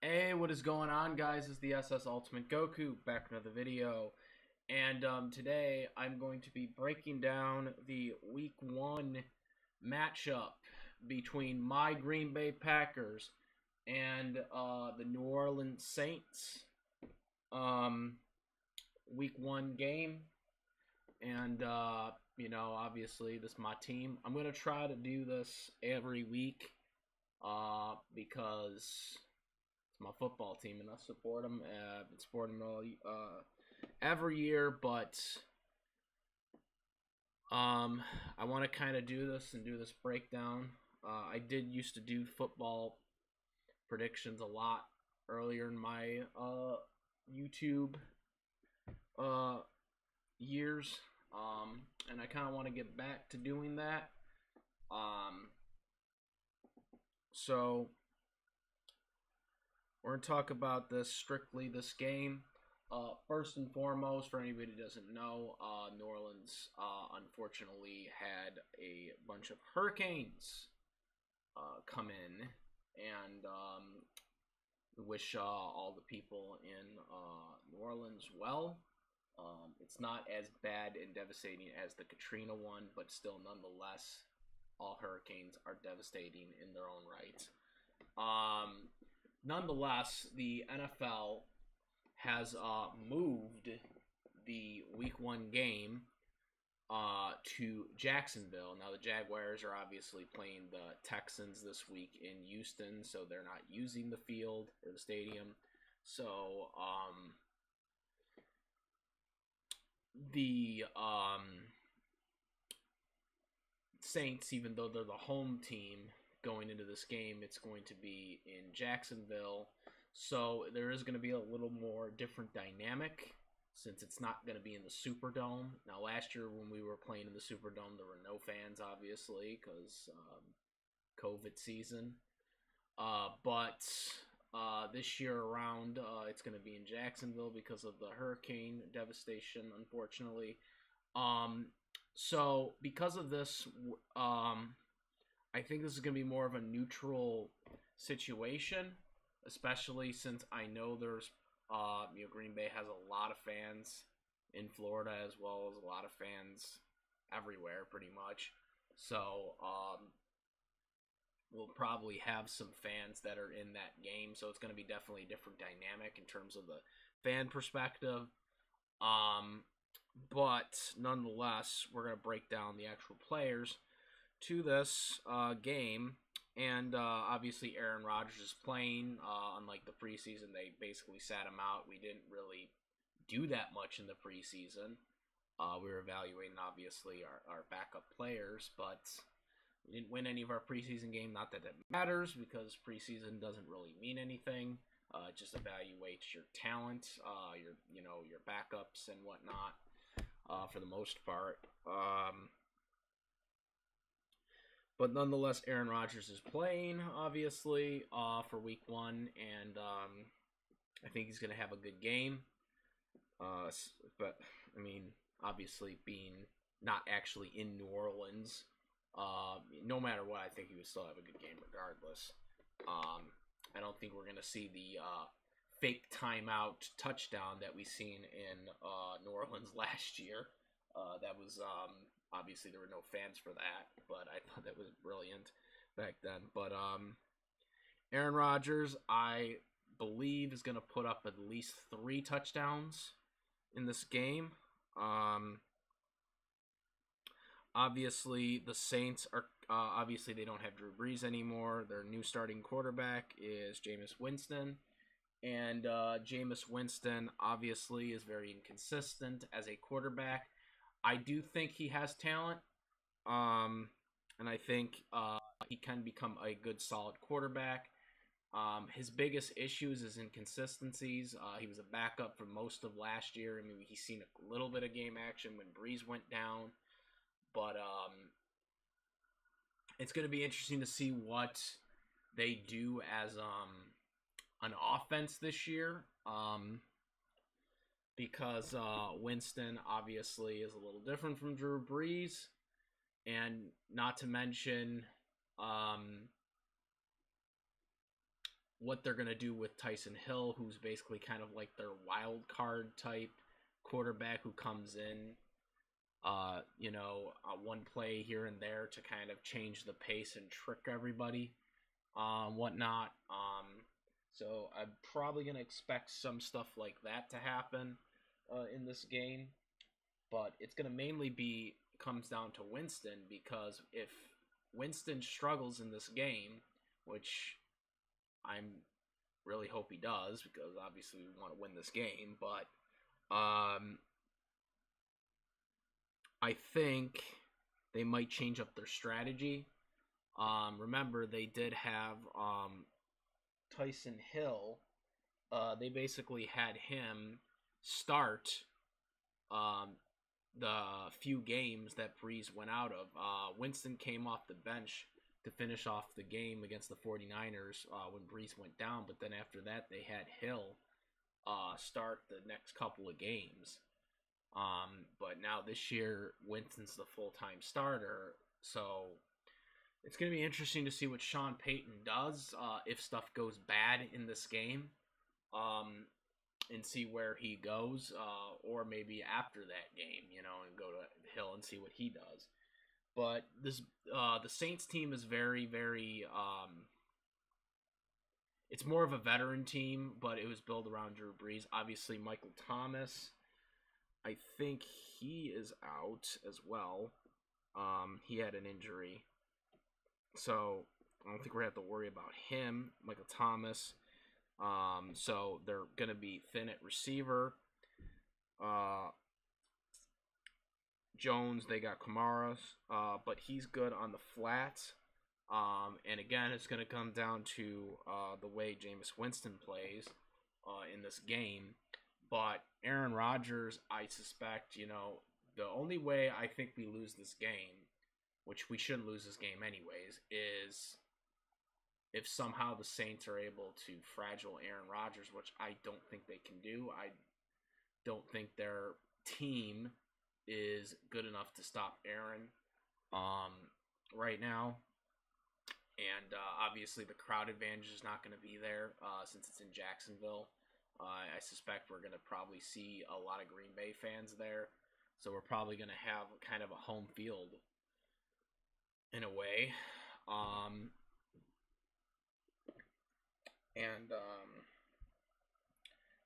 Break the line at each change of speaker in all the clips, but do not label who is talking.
Hey, what is going on, guys? It's the SS Ultimate Goku back with another video, and today I'm going to be breaking down the Week 1 matchup between my Green Bay Packers and the New Orleans Saints. Week 1 game, and obviously this is my team. I'm gonna try to do this every week, because my football team, and I support them. I've been supporting them all every year, but I want to kind of do this and do this breakdown. I did used to do football predictions a lot earlier in my YouTube years, and I kind of want to get back to doing that. So we're going to talk about this game. First and foremost, for anybody who doesn't know, New Orleans unfortunately had a bunch of hurricanes come in, and we wish all the people in New Orleans well. It's not as bad and devastating as the Katrina one, but still, nonetheless, all hurricanes are devastating in their own right. Nonetheless, the NFL has moved the Week 1 game to Jacksonville. Now, the Jaguars are obviously playing the Texans this week in Houston, so they're not using the field or the stadium. So, the Saints, even though they're the home team going into this game, it's going to be in Jacksonville, so there is going to be a little more different dynamic since it's not going to be in the Superdome. Now, last year when we were playing in the Superdome, there were no fans, obviously, because COVID season. But this year around, it's going to be in Jacksonville because of the hurricane devastation, unfortunately. So because of this, I think this is going to be more of a neutral situation, especially since I know there's, Green Bay has a lot of fans in Florida as well as a lot of fans everywhere, pretty much. So, we'll probably have some fans that are in that game, so it's going to be definitely a different dynamic in terms of the fan perspective. But nonetheless, we're going to break down the actual players to this game, and obviously Aaron Rodgers is playing. Unlike the preseason, they basically sat him out. We didn't really do that much in the preseason. We were evaluating, obviously, our backup players, but we didn't win any of our preseason game. Not that it matters, because preseason doesn't really mean anything. It just evaluates your talent, your backups and whatnot, for the most part. But nonetheless, Aaron Rodgers is playing, obviously, for Week 1, and I think he's going to have a good game. But, I mean, obviously, being not actually in New Orleans, no matter what, I think he would still have a good game regardless. I don't think we're going to see the fake timeout touchdown that we seen in New Orleans last year. That was, obviously there were no fans for that, but I thought that was brilliant back then. But Aaron Rodgers, I believe, is going to put up at least 3 touchdowns in this game. Obviously, the Saints are, obviously they don't have Drew Brees anymore. Their new starting quarterback is Jameis Winston. And Jameis Winston, obviously, is very inconsistent as a quarterback. I do think he has talent, and I think he can become a good, solid quarterback. His biggest issues is inconsistencies. He was a backup for most of last year. I mean, he's seen a little bit of game action when Brees went down. But it's going to be interesting to see what they do as an offense this year. Because Winston obviously is a little different from Drew Brees, and not to mention what they're going to do with Tyson Hill, who's basically kind of like their wild card type quarterback who comes in, one play here and there to kind of change the pace and trick everybody, whatnot. So I'm probably going to expect some stuff like that to happen in this game. But it's going to mainly comes down to Winston, because if Winston struggles in this game, which I'm really hope he does, because obviously we want to win this game, but I think they might change up their strategy. Remember, they did have Tyson Hill. They basically had him start the few games that Breeze went out of. Winston came off the bench to finish off the game against the 49ers when Breeze went down, but then after that they had Hill start the next couple of games. But now this year, Winston's the full-time starter, so it's going to be interesting to see what Sean Payton does if stuff goes bad in this game. And see where he goes, or maybe after that game, and go to Hill and see what he does. But this the Saints team is very, very. It's more of a veteran team, but it was built around Drew Brees. Obviously, Michael Thomas, I think he is out as well. He had an injury, so I don't think we're going to have to worry about him. Michael Thomas. So they're going to be thin at receiver. Jones, they got Kamara, but he's good on the flats. And again, it's going to come down to the way Jameis Winston plays in this game. But Aaron Rodgers, I suspect, the only way I think we lose this game, which we shouldn't lose this game anyways, is if somehow the Saints are able to fragile Aaron Rodgers, which I don't think they can do. I don't think their team is good enough to stop Aaron right now. And obviously the crowd advantage is not going to be there since it's in Jacksonville. I suspect we're going to probably see a lot of Green Bay fans there. So we're probably going to have kind of a home field in a way. And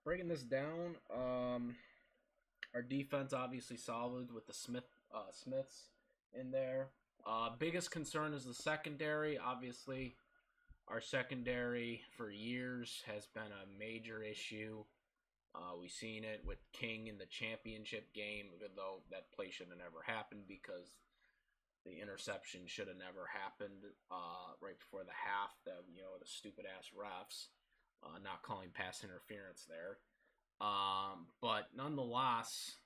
breaking this down, our defense obviously solid with the Smiths in there. Biggest concern is the secondary. Obviously, our secondary for years has been a major issue. We've seen it with King in the championship game, even though that play should have never happened because the interception should have never happened right before the half. The stupid-ass refs not calling pass interference there. But nonetheless,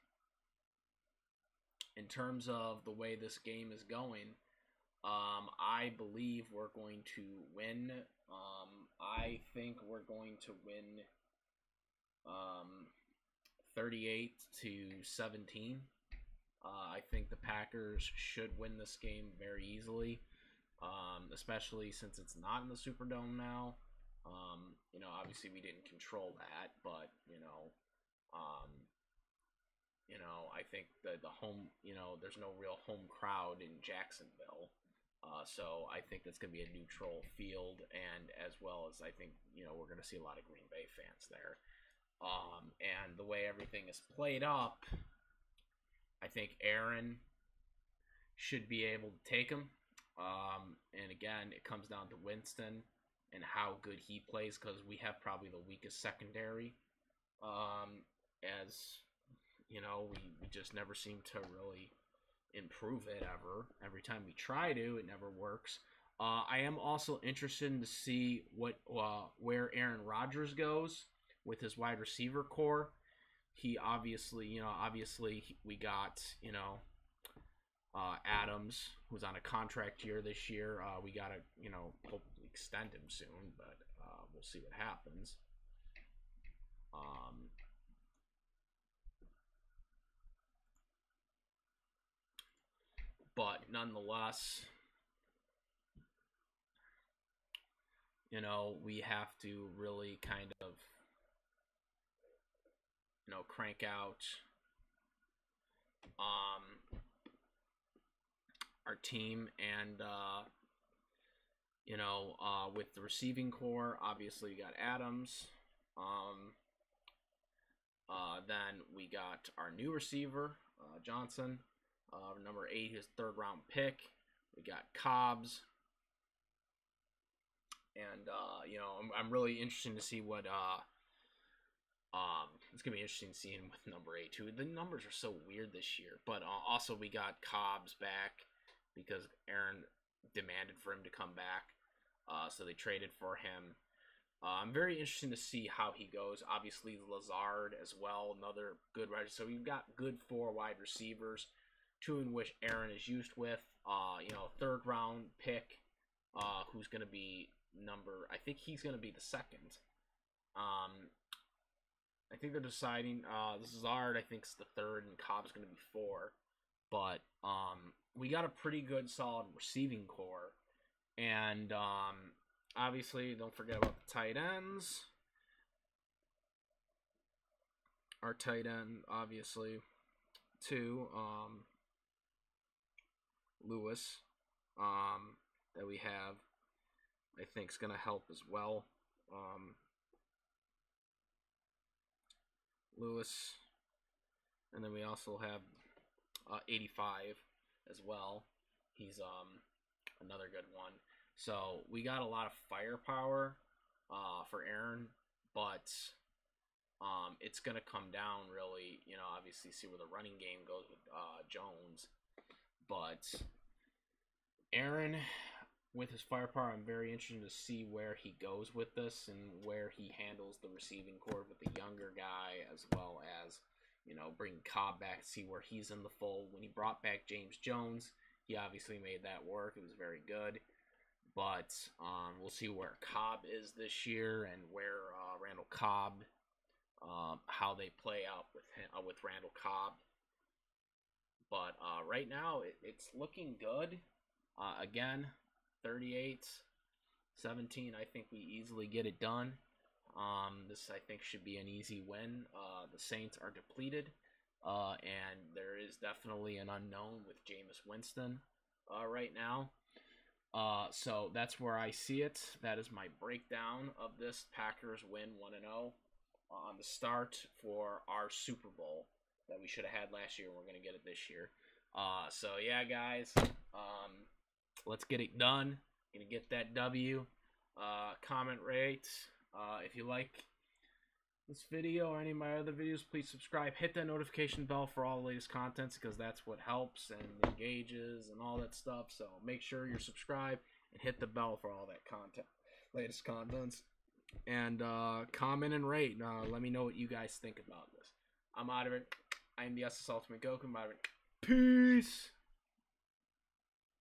in terms of the way this game is going, I believe we're going to win. I think we're going to win 38-17. I think the Packers should win this game very easily, especially since it's not in the Superdome now. Obviously we didn't control that, but I think the home, there's no real home crowd in Jacksonville, so I think that's going to be a neutral field, and as well as I think we're going to see a lot of Green Bay fans there, and the way everything is played up, I think Arron should be able to take him. And again, it comes down to Winston and how good he plays, because we have probably the weakest secondary. As we just never seem to really improve it ever. Every time we try to, it never works. I am also interested to see where Aaron Rodgers goes with his wide receiver core. He obviously we got, Adams, who's on a contract year this year. We got to, hopefully extend him soon, but we'll see what happens. But nonetheless, we have to really kind of, crank out our team. And, with the receiving core, obviously we got Adams. Then we got our new receiver, Johnson, number 8, his 3rd round pick. We got Cobbs. And, I'm really interested to see what, it's going to be interesting seeing with number 8, too. The numbers are so weird this year. But also we got Cobbs back because Arron demanded for him to come back. So they traded for him. I'm very interested to see how he goes. Obviously, Lazard as well, another good wide. So we've got good 4 wide receivers, 2 in which Arron is used with. 3rd round pick, who's going to be I think he's going to be the 2nd. I think they're deciding. Lazard, I think, is the 3rd, and Cobb's going to be 4. But we got a pretty good, solid receiving core. And obviously, don't forget about the tight ends. Our tight end, obviously, too. Lewis, that we have, I think, is going to help as well. Lewis. And then we also have 85 as well. He's another good one. So we got a lot of firepower for Arron, but it's going to come down really, obviously see where the running game goes with Jones. But Arron, with his firepower, I'm very interested to see where he goes with this and where he handles the receiving core with the younger guy, as well as, bring Cobb back, see where he's in the fold. When he brought back James Jones, he obviously made that work. It was very good. But we'll see where Cobb is this year and where Randall Cobb, how they play out with Randall Cobb. But right now, it's looking good. Again, 38-17, I think we easily get it done. This, I think, should be an easy win. The Saints are depleted, and there is definitely an unknown with Jameis Winston right now. So that's where I see it. That is my breakdown of this Packers win 1-0 on the start for our Super Bowl that we should have had last year. We're going to get it this year. So yeah, guys, let's get it done. Gonna get that W. Comment, rate. If you like this video or any of my other videos, please subscribe. Hit that notification bell for all the latest contents, because that's what helps and engages and all that stuff. So make sure you're subscribed and hit the bell for all that content, latest contents. And comment and rate. Let me know what you guys think about this. I'm out of it. I'm the SS Ultimate Goku. I'm out of it. Peace.